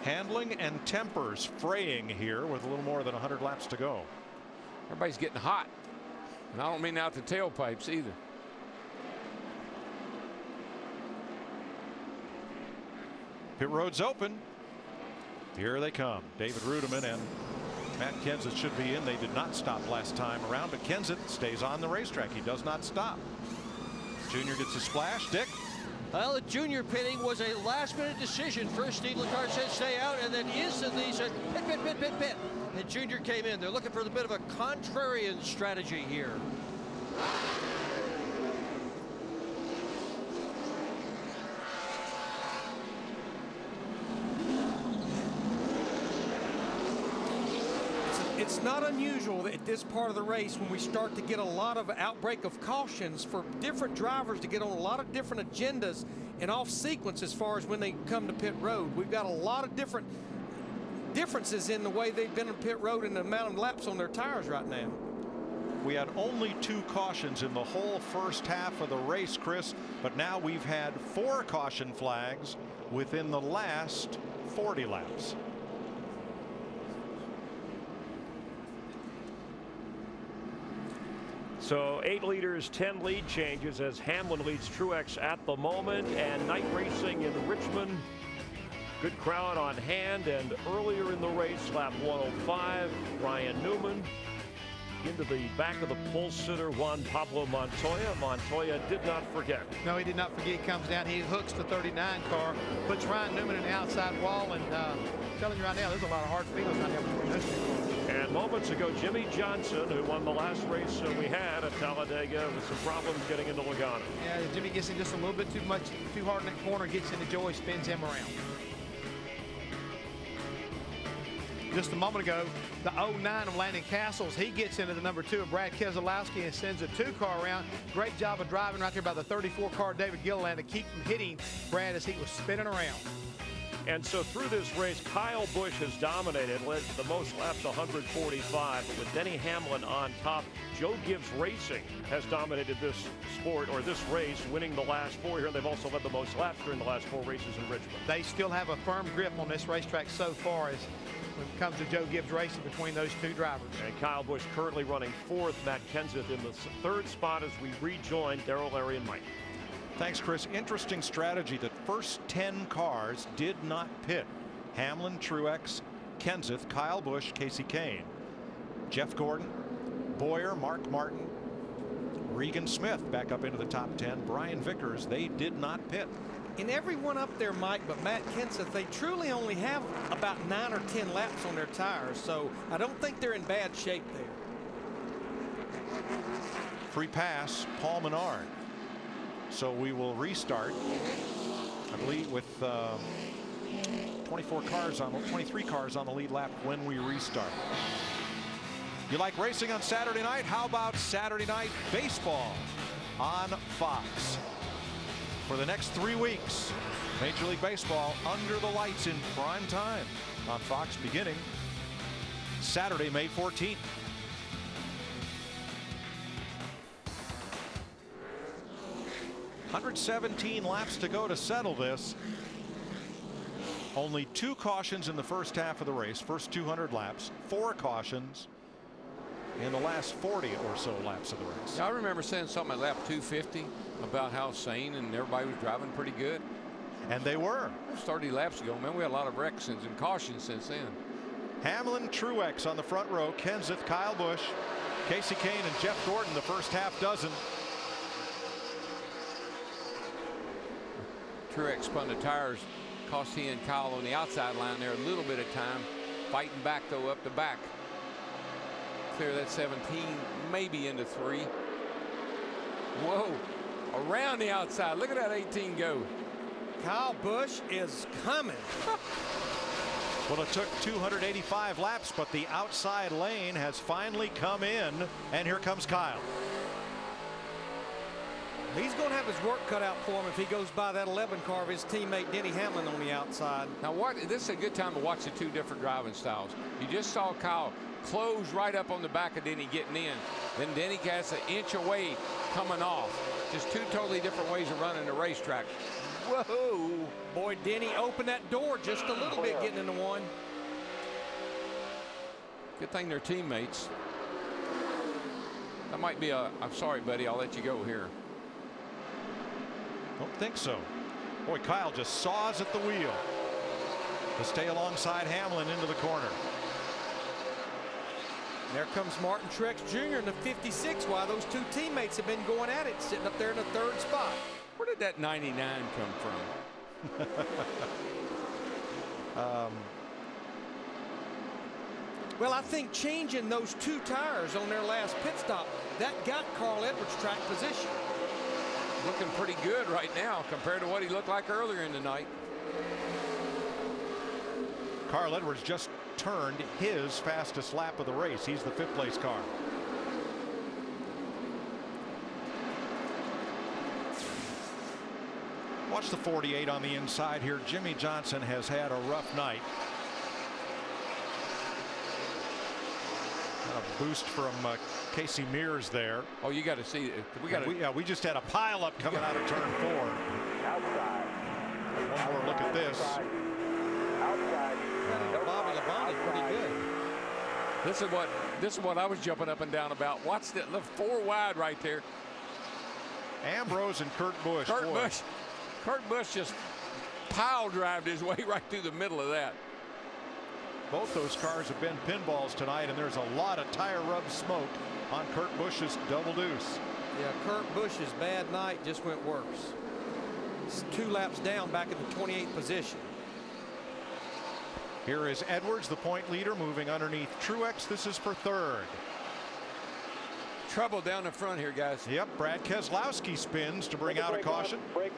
Handling and tempers fraying here with a little more than 100 laps to go. Everybody's getting hot. And I don't mean out the tailpipes either. Pit road's open. Here they come. David Rudiman and Matt Kenseth should be in. They did not stop last time around, but Kenseth stays on the racetrack. He does not stop. Junior gets a splash. Dick? Well, the junior pitting was a last-minute decision. First, Steve Leclerc said stay out, and then instantly he said pit. And Junior came in. They're looking for a bit of a contrarian strategy here. It's not unusual at this part of the race when we start to get a lot of outbreak of cautions for different drivers to get on a lot of different agendas and off sequence as far as when they come to pit road. We've got a lot of differences in the way they've been in pit road and the amount of laps on their tires right now. We had only 2 cautions in the whole first half of the race, Chris, but now we've had 4 caution flags within the last 40 laps. So 8 leaders, 10 lead changes as Hamlin leads Truex at the moment, and night racing in Richmond. Good crowd on hand, and earlier in the race, lap 105, Ryan Newman into the back of the pole sitter Juan Pablo Montoya. Montoya did not forget. No, he did not forget. He comes down, he hooks the 39 car, puts Ryan Newman in the outside wall, and telling you right now, there's a lot of hard feelings out there between those 2 cars. And moments ago, Jimmy Johnson, who won the last race we had at Talladega, with some problems getting into Logano. Yeah, Jimmy gets in just a little bit too hard in that corner, gets into Joey, spins him around. Just a moment ago, the 09 of Landon Castles, he gets into the number 2 of Brad Keselowski and sends a 2-car around. Great job of driving right there by the 34 car David Gilliland to keep from hitting Brad as he was spinning around. And so through this race, Kyle Busch has dominated, led the most laps, 145. But with Denny Hamlin on top, Joe Gibbs Racing has dominated this sport, or this race, winning the last 4 here. They've also led the most laps during the last 4 races in Richmond. They still have a firm grip on this racetrack so far as when it comes to Joe Gibbs Racing between those 2 drivers. And Kyle Busch currently running 4th. Matt Kenseth in the 3rd spot as we rejoin Darrell, Larry, and Mike. Thanks, Chris. Interesting strategy. The first 10 cars did not pit. Hamlin, Truex, Kenseth, Kyle Busch, Casey Kane, Jeff Gordon, Boyer, Mark Martin, Regan Smith back up into the top 10. Brian Vickers, they did not pit. And everyone up there, Mike, but Matt Kenseth, they truly only have about 9 or 10 laps on their tires, so I don't think they're in bad shape there. Free pass, Paul Menard. So we will restart, I believe, with 23 cars on the lead lap when we restart. You like racing on Saturday night? How about Saturday night baseball on Fox? For the next 3 weeks, Major League Baseball under the lights in prime time on Fox beginning Saturday, May 14th. $117 laps to go to settle this. Only 2 cautions in the first half of the race, first 200 laps, 4 cautions in the last 40 or so laps of the race. I remember saying something at lap 250 about how sane and everybody was driving pretty good. And they were. 30 laps ago, man, we had a lot of wrecks and cautions since then. Hamlin, Truex on the front row, Kenseth, Kyle Busch, Casey Kane, and Jeff Gordon the first half dozen. Truex spun the tires, cost he and Kyle on the outside line there a little bit of time, fighting back though up the back. Clear that 17, maybe into 3. Whoa, around the outside. Look at that 18 go. Kyle Busch is coming. Well, it took 285 laps, but the outside lane has finally come in, and here comes Kyle. He's going to have his work cut out for him if he goes by that 11 car of his teammate Denny Hamlin on the outside. Now, this is a good time to watch the 2 different driving styles. You just saw Kyle close right up on the back of Denny getting in. Then Denny gets an inch away coming off. Just two totally different ways of running the racetrack. Whoa. Boy, Denny opened that door just a little bit getting into one. Good thing they're teammates. That might be a, I'm sorry, buddy, I'll let you go here. Don't think so. Boy, Kyle just saws at the wheel to stay alongside Hamlin into the corner. There comes Martin Truex Jr. in the 56. While those two teammates have been going at it, sitting up there in the 3rd spot. Where did that 99 come from? Well, I think changing those 2 tires on their last pit stop, that got Carl Edwards track position. Looking pretty good right now compared to what he looked like earlier in the night. Carl Edwards just turned his fastest lap of the race. He's the 5th place car. Watch the 48 on the inside here. Jimmie Johnson has had a rough night. A boost from Casey Mears there. Oh, you got to see it. We just had a pile up coming out of turn 4. Outside. One more look at this. Outside. Bobby Labonte pretty good. This is what I was jumping up and down about. Watch the 4 wide right there. Ambrose and Kurt Busch. Kurt Busch just pile drived his way right through the middle of that. Both those cars have been pinballs tonight, and there's a lot of tire rub smoke on Kurt Busch's double deuce. Yeah, Kurt Busch's bad night just went worse. It's 2 laps down back in the 28th position. Here is Edwards, the point leader, moving underneath Truex. This is for 3rd. Trouble down in front here, guys. Yep, Brad Keselowski spins to bring out a caution. Break.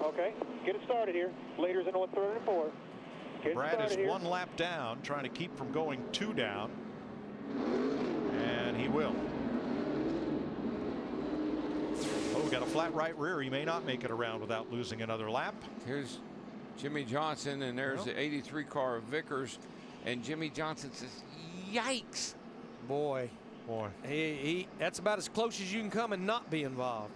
Okay, get it started here. Leaders in 1, 3rd, and 4. Brad is 1 lap down, trying to keep from going 2 down. And he will. Oh, we got a flat right rear. He may not make it around without losing another lap. Here's Jimmie Johnson, and there's the 83 car of Vickers. And Jimmie Johnson says, yikes. Boy. That's about as close as you can come and not be involved.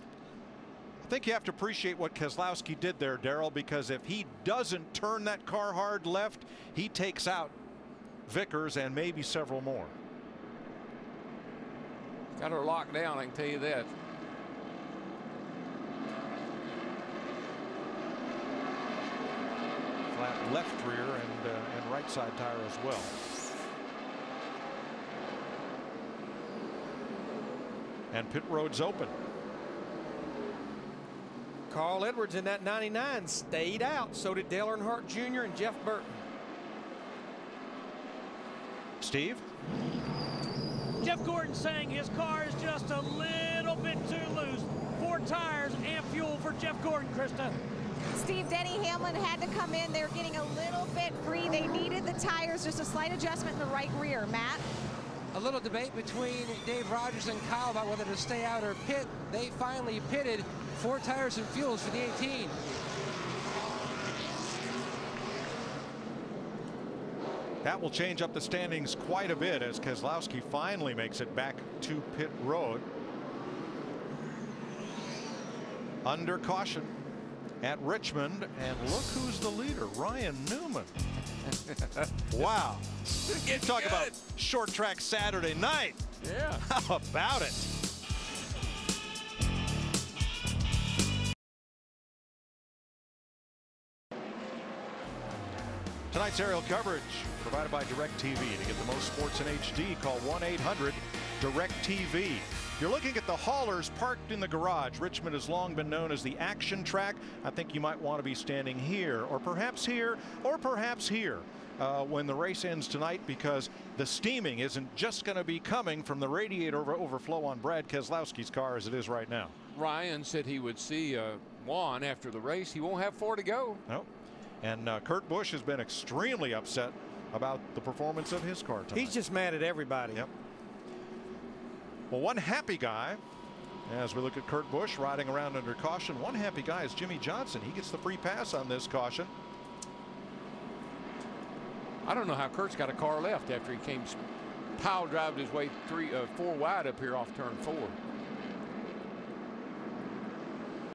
I think you have to appreciate what Keselowski did there, Darrell, because if he doesn't turn that car hard left, he takes out Vickers and maybe several more. Got her locked down, I can tell you that. Flat left rear and right side tire as well. And pit road's open. Carl Edwards in that 99 stayed out. So did Dale Earnhardt Jr. and Jeff Burton. Steve? Jeff Gordon saying his car is just a little bit too loose. 4 tires and fuel for Jeff Gordon, Krista. Steve, Denny Hamlin had to come in. They were getting a little bit free. They needed the tires, just a slight adjustment in the right rear. Matt? A little debate between Dave Rogers and Kyle about whether to stay out or pit. They finally pitted. 4 tires and fuels for the 18. That will change up the standings quite a bit as Keselowski finally makes it back to pit road. Under caution at Richmond, and look who's the leader, Ryan Newman. Wow. You talk about short track Saturday night. Yeah. How about it? Tonight's aerial coverage provided by DirecTV. To get the most sports in HD, call 1-800-DirecTV. You're looking at the haulers parked in the garage. Richmond has long been known as the action track. I think you might want to be standing here, or perhaps here, or perhaps here when the race ends tonight, because the steaming isn't just going to be coming from the radiator overflow on Brad Keselowski's car as it is right now. Ryan said he would see Juan after the race. He won't have 4 to go. No. And Kurt Busch has been extremely upset about the performance of his car tonight. He's just mad at everybody. Yep. Well, one happy guy, as we look at Kurt Busch riding around under caution, one happy guy is Jimmie Johnson. He gets the free pass on this caution. I don't know how Kurt's got a car left after he came pile drived his way 4 wide up here off turn 4.